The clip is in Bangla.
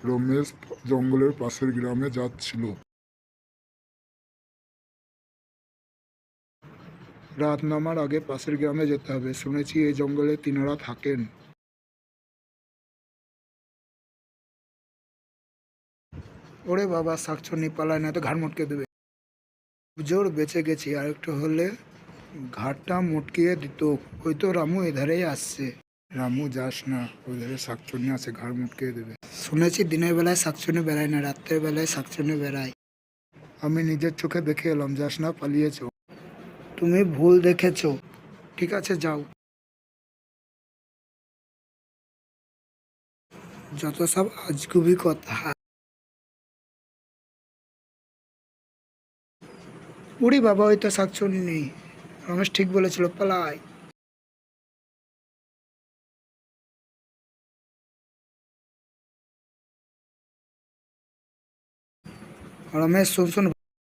রমেশ জঙ্গলের পাশের গ্রামে যাচ্ছিল। রাত নামার আগে পাশের গ্রামে যেতে হবে, শুনেছি এই জঙ্গলে তিনারা থাকেন। ওরে বাবা, শাকচুন্নি পালায় না তো ঘাড় মটকে দেবে। জোর বেঁচে গেছি, আর একটু হলে ঘাটটা মটকিয়ে দিত। ওই তো রামু এধারেই আসছে। রামু যাস না, ওই ধারে শাকচুন্নি আছে, ঘাড় মটকিয়ে দেবে। শুনেছি দিনের বেলায় শাকচুন্নি বেড়ায় না, রাত্রের বেলায় শাকচুন্নি বেড়ায়। আমি নিজের চোখে দেখে এলাম, যাস না, পালিয়েছ। তুমি ভুল দেখেছো। ঠিক আছে, যাও। যত সব আজগুবি কথা। উড়ি বাবা, ওই তো শাকচুন্নি। রমেশ ঠিক বলেছিল, পালাই। রমেশ, শুন শুন।